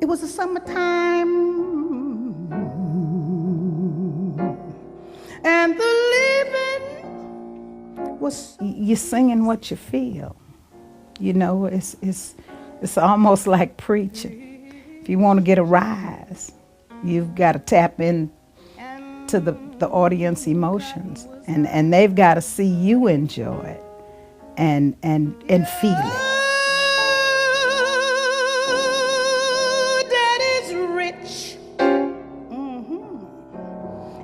It was the summertime, and the living was, you're singing what you feel. You know, it's almost like preaching. If you want to get a rise, you've got to tap into the audience emotions, and they've got to see you enjoy it and feel it. Daddy's rich,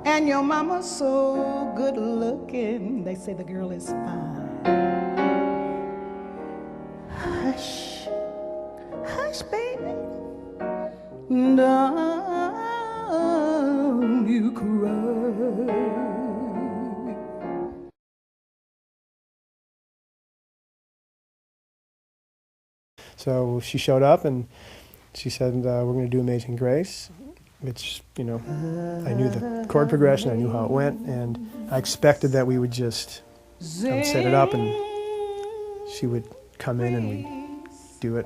and your mama's so good looking. They say the girl is fine. Hush, hush, baby, don't you cry. So she showed up and she said, we're going to do Amazing Grace, which, you know, I knew the chord progression, I knew how it went, and I expected that we would just set it up and she would come in and we'd do it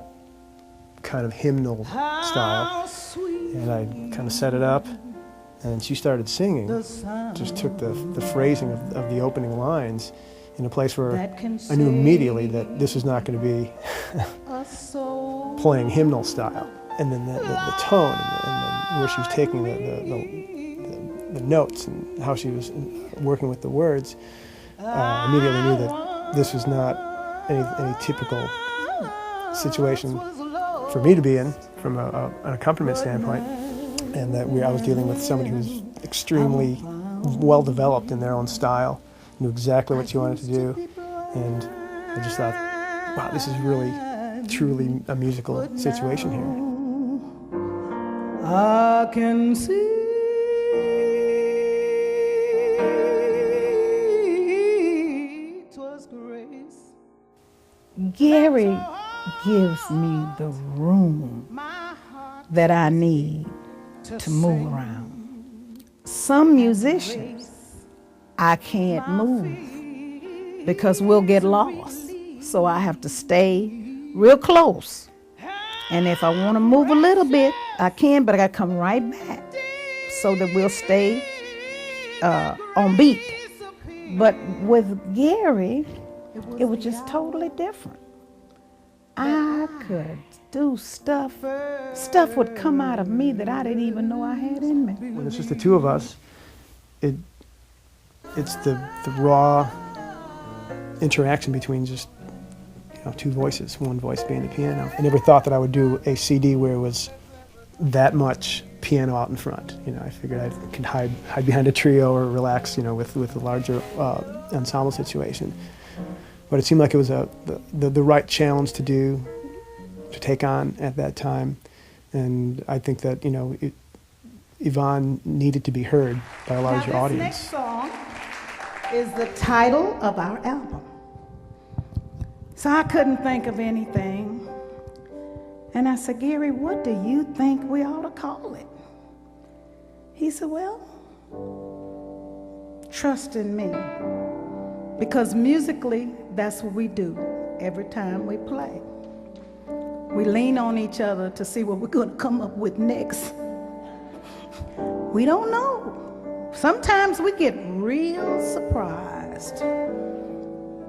kind of hymnal style. And I kind of set it up and she started singing, just took the phrasing of the opening lines in a place where I knew immediately that this was not going to be playing hymnal style. And then the tone and then where she was taking the notes and how she was working with the words, I immediately knew that this was not any typical situation for me to be in from an accompaniment standpoint, and that I was dealing with somebody who was extremely well developed in their own style, knew exactly what she wanted to do, and I just thought, wow, this is really, truly a musical situation here. I can see 'twas grace. Gary gives me the room that I need to move around. Some musicians, I can't move because we'll get lost. So I have to stay real close. And if I want to move a little bit, I can, but I got to come right back so that we'll stay on beat. But with Gary, it was just totally different. I could do stuff would come out of me that I didn't even know I had in me. When it's just the two of us, it's the raw interaction between just, you know, two voices, one voice being the piano. I never thought that I would do a CD where it was that much piano out in front. You know, I figured I could hide behind a trio or relax, you know, with a larger ensemble situation. But it seemed like it was the right challenge to take on at that time. And I think that, you know, Yvonne needed to be heard by a larger audience. This next song is the title of our album. So I couldn't think of anything. And I said, Gary, what do you think we ought to call it? He said, well, trust in me. Because musically, that's what we do every time we play. We lean on each other to see what we're going to come up with next. We don't know. Sometimes we get real surprised.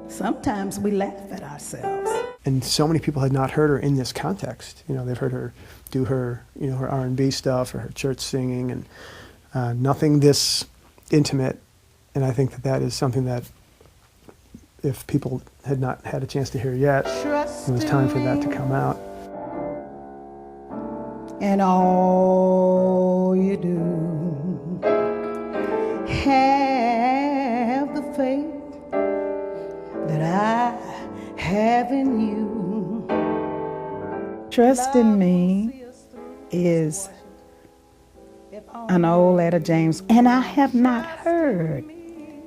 Sometimes we laugh at ourselves. And so many people had not heard her in this context. You know, they've heard her do her, you know, her R&B stuff or her church singing, and nothing this intimate. And I think that is something that, if people had not had a chance to hear yet, it was time for that to come out. And all you do, have the faith that I have in you. Trust in Me is an old Etta James, and I have not heard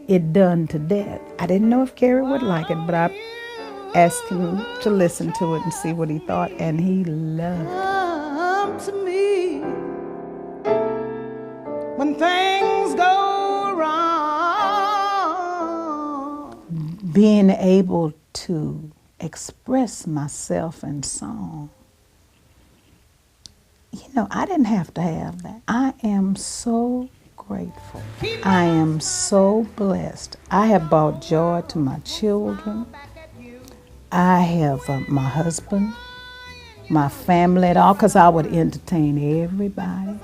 it done to death. I didn't know if Gary would like it, but I asked him to listen to it and see what he thought, and he loved it. To me, when things go wrong, being able to express myself in song, you know, I didn't have to have that. I am so grateful. I am so blessed. I have brought joy to my children. I have my husband, my family, and all, because I would entertain everybody,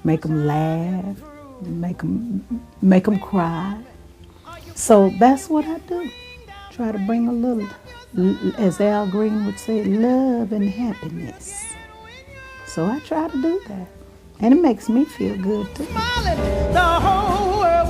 make them laugh, make them cry. So that's what I do. Try to bring a little, as Al Green would say, love and happiness. So I try to do that. And it makes me feel good too. The whole world